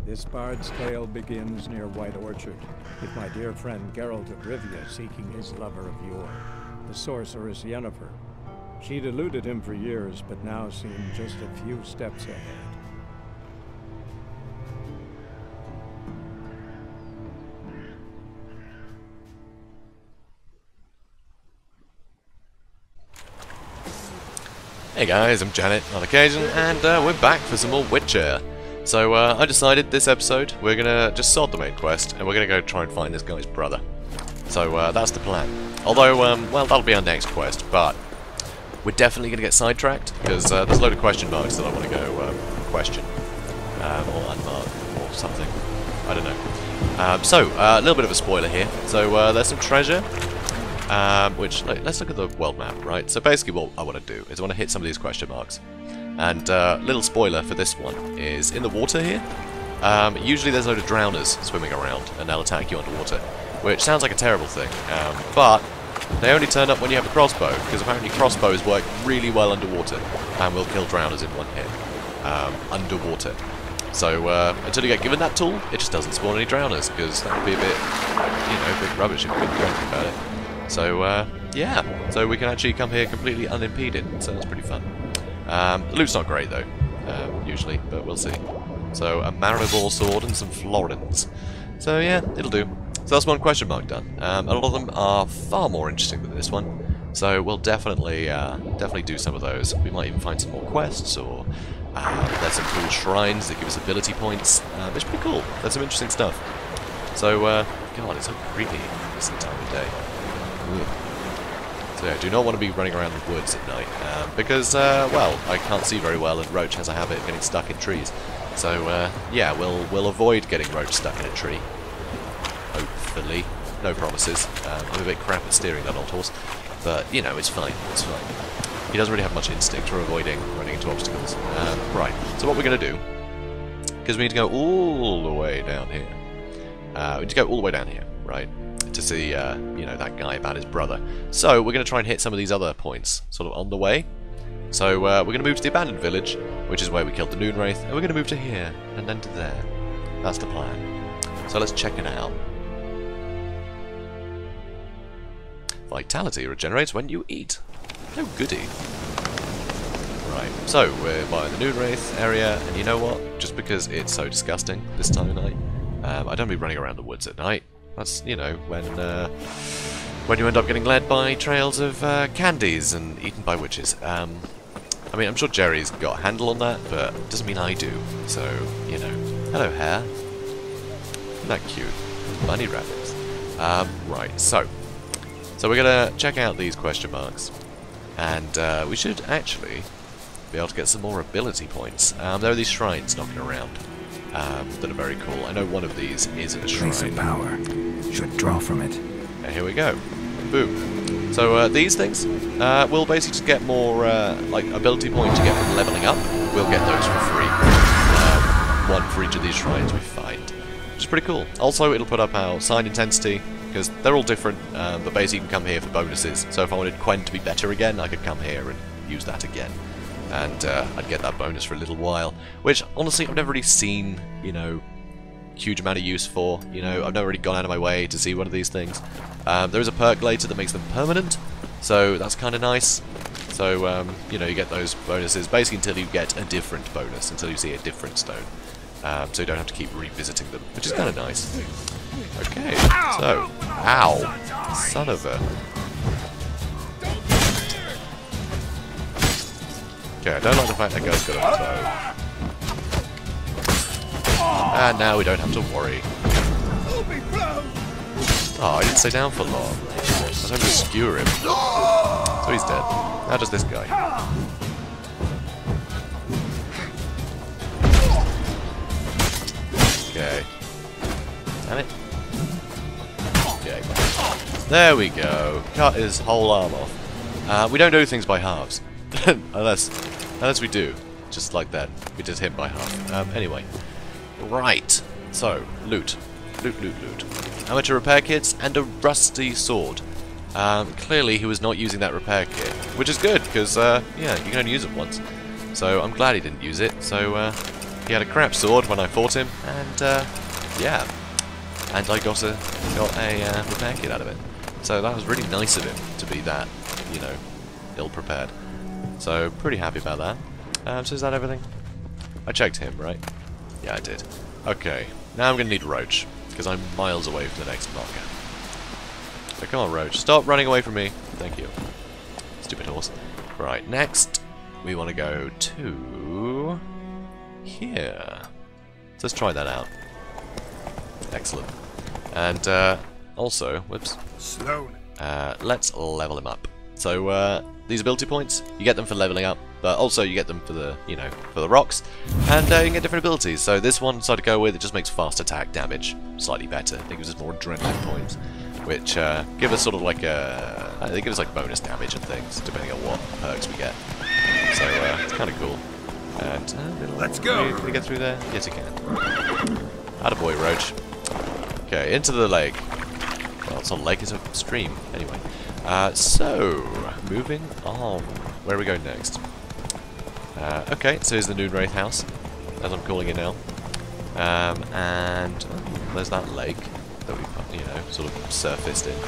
This bard's tale begins near White Orchard, with my dear friend Geralt of Rivia seeking his lover of yore, the sorceress Yennefer. She'd eluded him for years, but now seemed just a few steps ahead. Hey guys, I'm Janet on occasion, and we're back for some more Witcher. So I decided this episode we're gonna just sod the main quest, and we're gonna go try and find this guy's brother. So that's the plan. Although, well, that'll be our next quest, but we're definitely gonna get sidetracked because there's a load of question marks that I want to go question or unmark or something. I don't know. So a little bit of a spoiler here. So there's some treasure. Which, let's look at the world map, right? So basically what I want to do is I want to hit some of these question marks. And little spoiler for this one is in the water here, usually there's a load of drowners swimming around and they'll attack you underwater, which sounds like a terrible thing, but they only turn up when you have a crossbow, because apparently crossbows work really well underwater and will kill drowners in one hit, underwater. So until you get given that tool, it just doesn't spawn any drowners, because that would be a bit, you know, a bit rubbish if we didn't do anything about it. So, yeah, so we can actually come here completely unimpeded, so that's pretty fun. The loot's not great, though, usually, but we'll see. So, a Maribor sword and some florins. So, yeah, it'll do. So that's one question mark done. A lot of them are far more interesting than this one, so we'll definitely do some of those. We might even find some more quests, or there's some cool shrines that give us ability points. It's pretty cool. There's some interesting stuff. So, God, it's so creepy this time of day. So yeah, I do not want to be running around the woods at night, because, well, I can't see very well and Roach has a habit of getting stuck in trees. So, yeah, we'll avoid getting Roach stuck in a tree. Hopefully. No promises. I'm a bit crap at steering that old horse, but, you know, it's fine, it's fine. He doesn't really have much instinct for avoiding running into obstacles. Right, so what we're going to do, because we need to go all the way down here. We need to go all the way down here, right? To see, you know, that guy about his brother. So we're going to try and hit some of these other points, sort of on the way. So we're going to move to the abandoned village, which is where we killed the Noon Wraith, and we're going to move to here, and then to there. That's the plan. So let's check it out. Vitality regenerates when you eat. Oh, goody. Right, so we're by the Noon Wraith area, and you know what? Just because it's so disgusting this time of night, I don't want to be running around the woods at night. That's, you know, when you end up getting led by trails of candies and eaten by witches. I mean, I'm sure Jerry's got a handle on that, but it doesn't mean I do. So, you know. Hello, hare. Isn't that cute? Bunny rabbits. Right, so we're going to check out these question marks. And we should actually be able to get some more ability points. There are these shrines knocking around. That are very cool. I know one of these is a shrine. Place of power. Should draw from it. And here we go. Boom. So these things, we'll basically just get more like ability points to get from leveling up. We'll get those for free. One for each of these shrines we find, which is pretty cool. Also, it'll put up our sign intensity because they're all different, but basically you can come here for bonuses. So if I wanted Quen to be better again, I could come here and use that again. And I'd get that bonus for a little while, which honestly I've never really seen, you know, huge amount of use for. You know, I've never really gone out of my way to see one of these things. There is a perk later that makes them permanent, so that's kind of nice. So you know, you get those bonuses basically until you get a different bonus, until you see a different stone. So you don't have to keep revisiting them, which is kind of nice. Okay, so ow, son of a. Okay, I don't like the fact that guy's got a bow. And now we don't have to worry. Oh, I didn't stay down for long. I was hoping to skewer him. So he's dead. Now just this guy. Okay. Damn it. Okay. There we go. Cut his whole arm off. We don't do things by halves. Unless we do, just like that. We just hit by half. Anyway. Right. So, loot. Loot. Amateur repair kits and a rusty sword. Clearly he was not using that repair kit, which is good, because, yeah, you can only use it once. So I'm glad he didn't use it, so, he had a crap sword when I fought him, and yeah, and I got a repair kit out of it. So that was really nice of him to be that, you know, ill-prepared. So pretty happy about that. So is that everything? I checked him, right? Yeah, I did. Okay, now I'm going to need Roach, because I'm miles away from the next marker. So come on, Roach, stop running away from me. Thank you. Stupid horse. Right, next we want to go to here. So let's try that out. Excellent. And also, whoops. Slow. Let's level him up. So these ability points, you get them for leveling up, but also you get them for the, you know, for the rocks, and you can get different abilities. So this one decided to go with, it just makes fast attack damage slightly better. I think it gives us more adrenaline points, which give us sort of like a, they give us like bonus damage and things depending on what perks we get. So it's kind of cool. And let's go. Can we get through there? Yes, you can. Attaboy, Roach. Okay, into the lake. Well, it's not a lake, it's a stream. Anyway. So, moving on. Where are we going next? Okay, so here's the Noon Wraith house, as I'm calling it now. And there's that lake that we, you know, sort of surfaced in.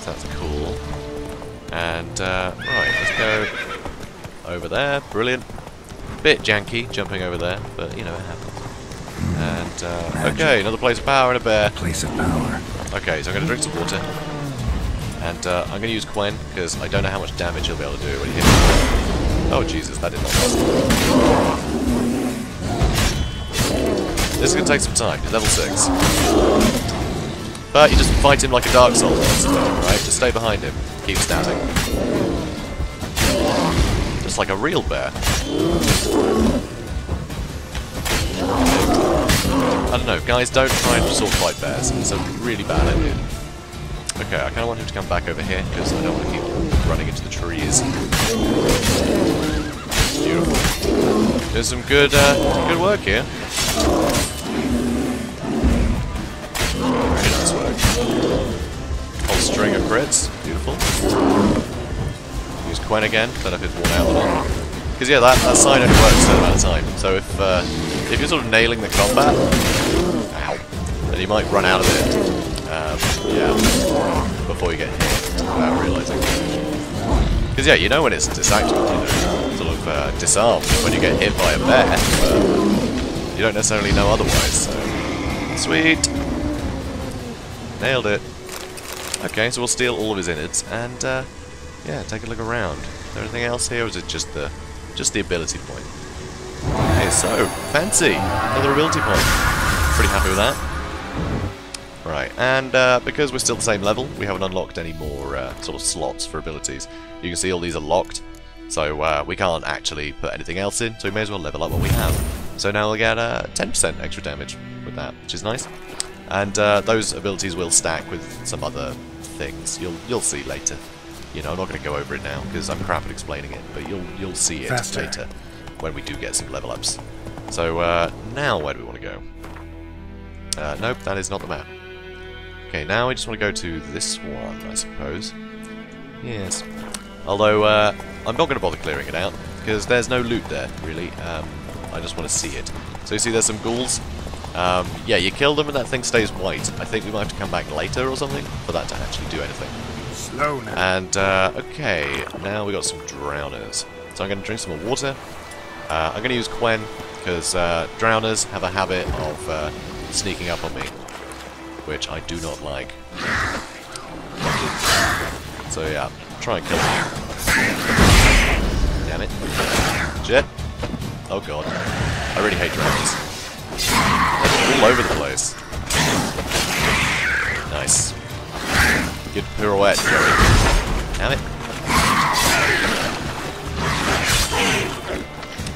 So that's cool. And, right, let's go over there. Brilliant. Bit janky jumping over there, but, you know, it happens. And, okay, another place of power and a bear. Place of power. Okay, so I'm going to drink some water. And I'm going to use Quen, because I don't know how much damage he'll be able to do when he hits me. Oh, Jesus, that did not last. This is going to take some time. He's level 6. But you just fight him like a Dark Souls monster, right? Just stay behind him. Keep stabbing. Just like a real bear. I don't know, guys, don't try and sword fight bears. It's a really bad idea. Okay, I kind of want him to come back over here, because I don't want to keep running into the trees. Beautiful. There's some good good work here. Very nice work. Whole string of crits. Beautiful. Use Quen again, don't know if it's worn out or not. Because yeah, that sign only works a certain amount of time. So if you're sort of nailing the combat, ow, then you might run out of it. Yeah, before you get hit without realising. Because yeah, you know when it's disactivated, you know, sort of disarmed when you get hit by a bear, but you don't necessarily know otherwise. So sweet, nailed it. Okay, so we'll steal all of his innards and yeah, take a look around. Is there anything else here, or is it just the ability point? Okay, so fancy, another ability point. Pretty happy with that. Right, and because we're still the same level, we haven't unlocked any more sort of slots for abilities. You can see all these are locked, so we can't actually put anything else in, so we may as well level up what we have. So now we'll get 10% extra damage with that, which is nice. And those abilities will stack with some other things. You'll see later. You know, I'm not going to go over it now because I'm crap at explaining it, but you'll see it later when we do get some level ups. So now where do we want to go? Nope, that is not the map. Okay, now we just want to go to this one, I suppose. Yes. Although, I'm not going to bother clearing it out, because there's no loot there, really. I just want to see it. So you see there's some ghouls. Yeah, you kill them and that thing stays white. I think we might have to come back later or something for that to actually do anything. Slow now. And, okay, now we got some drowners. So I'm going to drink some more water. I'm going to use Quen, because drowners have a habit of sneaking up on me, which I do not like. So yeah, try and kill me. Damn it. Shit. Oh god. I really hate drowners. They're all over the place. Nice. Good pirouette, Joey. Damn it.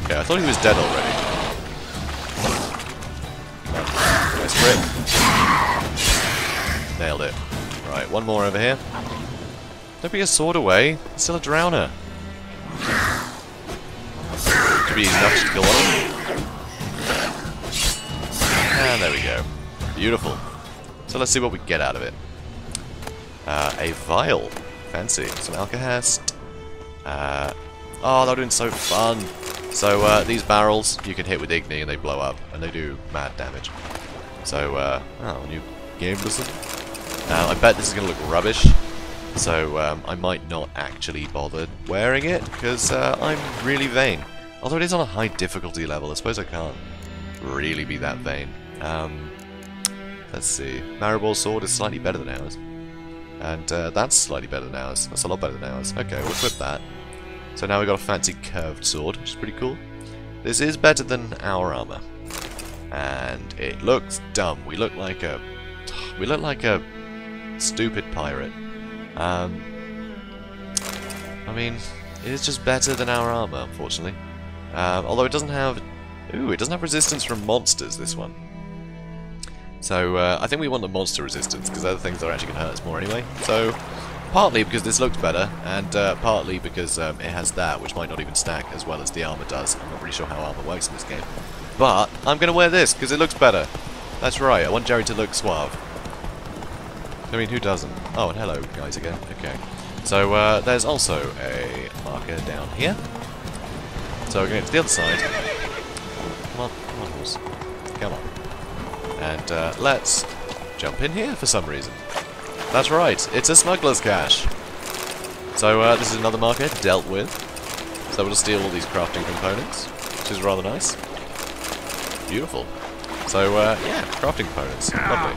Okay, I thought he was dead already. Nice crit. Nailed it. Right, one more over here. Don't be a sword away. It's still a drowner. Should be easy enough to kill one of them. And there we go. Beautiful. So let's see what we get out of it. A vial. Fancy. Some alkahest. Oh, that would have been so fun. So these barrels you can hit with Igni and they blow up, and they do mad damage. So, oh, new game listen. I bet this is going to look rubbish, so I might not actually bother wearing it, because I'm really vain. Although it is on a high difficulty level, I suppose I can't really be that vain. Let's see. Maribel's sword is slightly better than ours. And that's slightly better than ours. That's a lot better than ours. Okay, we'll equip that. So now we've got a fancy curved sword, which is pretty cool. This is better than our armor. And it looks dumb. We look like a stupid pirate. I mean, it is just better than our armor, unfortunately. Although it doesn't have... Ooh, it doesn't have resistance from monsters, this one. So, I think we want the monster resistance, because they're the things that are actually going to hurt us more anyway. So, partly because this looks better, and partly because it has that, which might not even stack as well as the armor does. I'm not really sure how armor works in this game. But, I'm going to wear this, because it looks better. That's right, I want Jerry to look suave. I mean, who doesn't? Oh, and hello, guys, again. Okay. So, there's also a marker down here. So, we're going to the other side. Come on, horse. Come on. And let's jump in here for some reason. That's right, it's a smuggler's cache. So this is another marker dealt with. So we'll steal all these crafting components, which is rather nice. Beautiful. So yeah, crafting components. Lovely.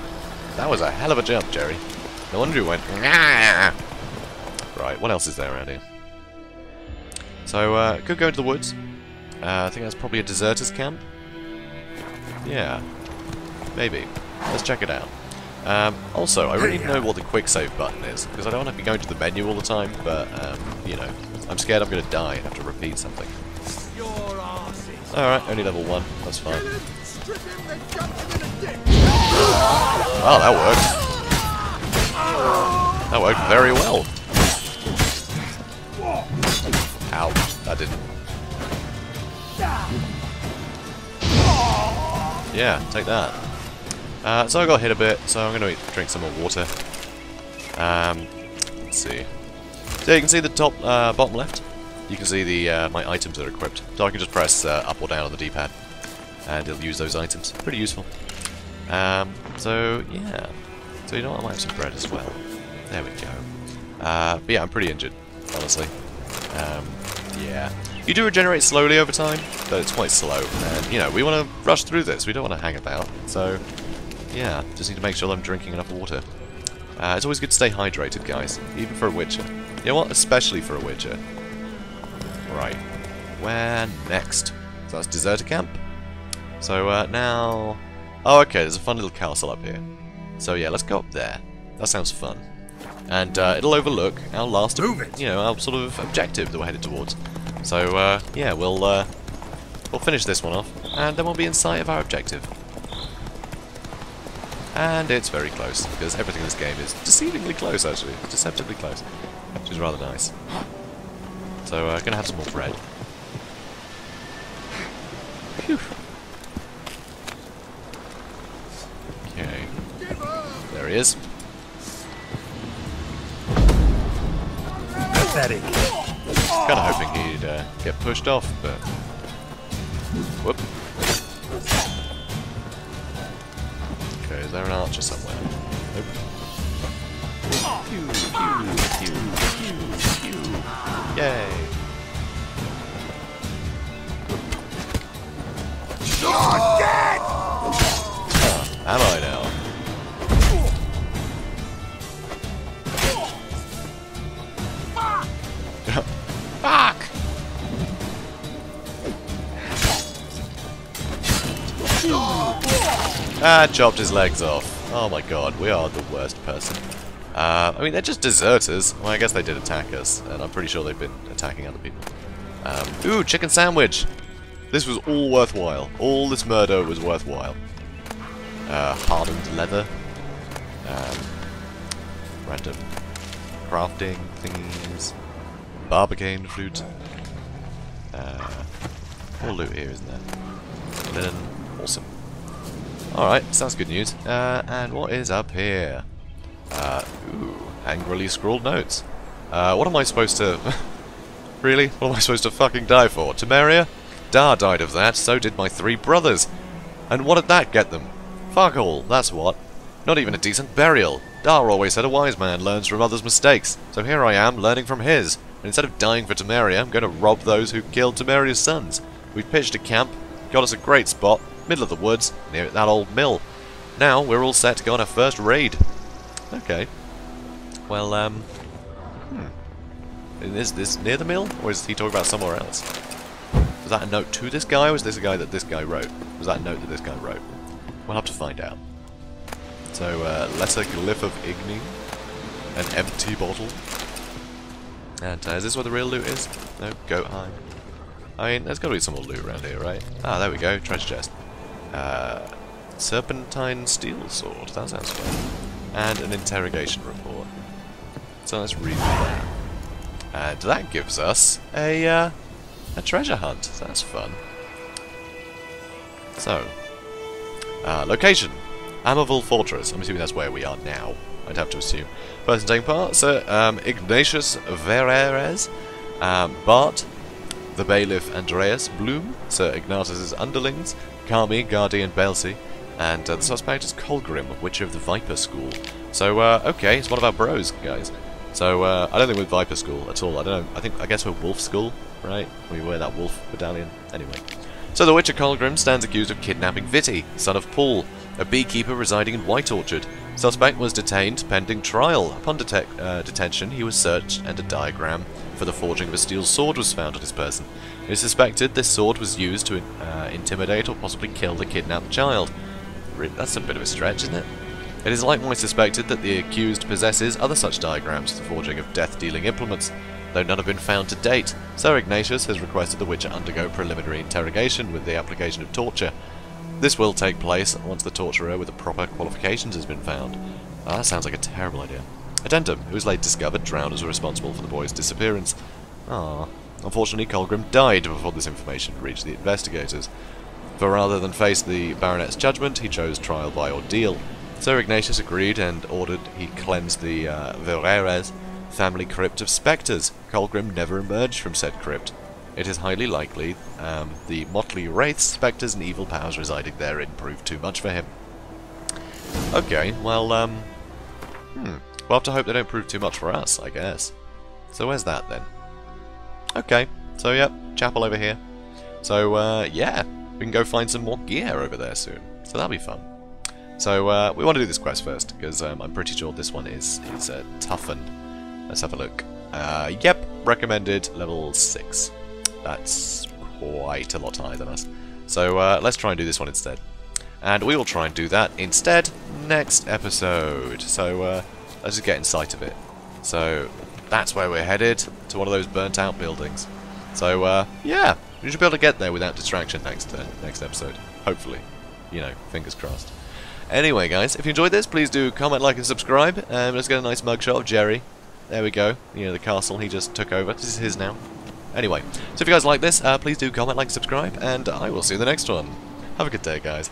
That was a hell of a jump, Jerry. No wonder you went. Nah. Right, what else is there around here? So could go into the woods. I think that's probably a deserter's camp. Yeah. Maybe. Let's check it out. Also, I really know what the quick save button is, because I don't want to be going to the menu all the time, but, you know, I'm scared I'm going to die and have to repeat something. Alright, only level 1. That's fine. Oh, that worked. That worked very well. Ow. That didn't. Yeah, take that. So I got hit a bit, so I'm going to drink some more water. Let's see. So you can see the top, bottom left. You can see the my items that are equipped. So I can just press up or down on the D-pad, and it'll use those items. Pretty useful. So yeah. So you know what? I might have some bread as well. There we go. But yeah, I'm pretty injured, honestly. Yeah. You do regenerate slowly over time, but it's quite slow. And you know, we want to rush through this. We don't want to hang about. So. Yeah, just need to make sure I'm drinking enough water. It's always good to stay hydrated, guys. Even for a Witcher. You know what? Especially for a Witcher. Right. Where next? So that's Deserter Camp. So, now... Oh, okay, there's a fun little castle up here. So, yeah, let's go up there. That sounds fun. And, it'll overlook our last... You know, our sort of objective that we're headed towards. So, yeah, we'll finish this one off. And then we'll be in sight of our objective. And it's very close, because everything in this game is deceivingly close, actually. Deceptively close. Which is rather nice. So, gonna have some more bread. Phew. Okay. There he is. Pathetic. Kinda hoping he'd get pushed off, but... Whoop. Okay, is there an archer somewhere? Nope. Pew, pew, pew, pew, pew. Yay! You're dead! Am I now? Fuck! Ah, chopped his legs off. Oh my god, we are the worst person. I mean, they're just deserters. Well, I guess they did attack us, and I'm pretty sure they've been attacking other people. Ooh, chicken sandwich! This was all worthwhile. All this murder was worthwhile. Hardened leather. Random crafting thingies. Barbicane fruit. More loot here, isn't there? Linen. Awesome. Alright, so that's good news. And what is up here? Ooh, angrily scrawled notes. What am I supposed to... Really? What am I supposed to fucking die for? Temeria? Da died of that, so did my 3 brothers. And what did that get them? Fuck all, that's what. Not even a decent burial. Da always said a wise man learns from others' mistakes, so here I am learning from his. And instead of dying for Temeria, I'm going to rob those who killed Temeria's sons. We pitched a camp, got us a great spot, middle of the woods, near that old mill. Now we're all set to go on our first raid. Okay. Well, is this near the mill, or is he talking about somewhere else? Was that a note to this guy, or was this a guy that this guy wrote? Was that a note that this guy wrote? We'll have to find out. So, lesser glyph of Igni, an empty bottle. And is this where the real loot is? No, goat hide. I mean, there's got to be some more loot around here, right? Ah, there we go, treasure chest. Serpentine steel sword, that sounds fun. And an interrogation report. So let's read that. And that gives us a treasure hunt. So that's fun. So, location. Ammerville Fortress. I'm assuming that's where we are now. I'd have to assume. Person taking part, Sir Ignatius Vererez, Bart, the bailiff Andreas Bloom, Sir Ignatius's underlings, Kami, Gardi, and Belsi, and the suspect is Colgrim, Witcher of the Viper School. So, okay, it's one of our bros, guys. So, I don't think we're Viper School at all. I don't know. I guess we're Wolf School, right? We wear that wolf medallion. Anyway. So the Witcher Colgrim stands accused of kidnapping Vitti, son of Paul, a beekeeper residing in White Orchard. Suspect was detained pending trial. Upon detention, he was searched and a diagram for the forging of a steel sword was found on his person. It is suspected this sword was used to intimidate or possibly kill the kidnapped child. That's a bit of a stretch, isn't it? It is likewise suspected that the accused possesses other such diagrams for the forging of death-dealing implements, though none have been found to date. Sir Ignatius has requested the Witcher undergo preliminary interrogation with the application of torture. This will take place once the torturer with the proper qualifications has been found. Oh, that sounds like a terrible idea. Addendum, who was later discovered drowners were responsible for the boy's disappearance. Ah, unfortunately Colgrim died before this information reached the investigators. For rather than face the baronet's judgment, he chose trial by ordeal. Sir Ignatius agreed and ordered he cleanse the Vererez family crypt of spectres. Colgrim never emerged from said crypt. It is highly likely the motley wraiths, spectres, and evil powers residing therein proved too much for him. Okay, well, we'll have to hope they don't prove too much for us, I guess. So where's that, then? Okay, so yep, chapel over here. So, yeah, we can go find some more gear over there soon. So that'll be fun. So, we want to do this quest first, because I'm pretty sure this one is toughened. Let's have a look. Yep, recommended level 6. That's quite a lot higher than us. So let's try and do this one instead. And we will try and do that instead next episode. So let's just get in sight of it. So that's where we're headed, to one of those burnt out buildings. So yeah, we should be able to get there without distraction next episode. Hopefully. You know, fingers crossed. Anyway guys, if you enjoyed this, please do comment, like and subscribe. Let's get a nice mugshot of Jerry. There we go. You know, the castle he just took over. This is his now. Anyway, so if you guys like this, please do comment, like, subscribe, and I will see you in the next one. Have a good day, guys.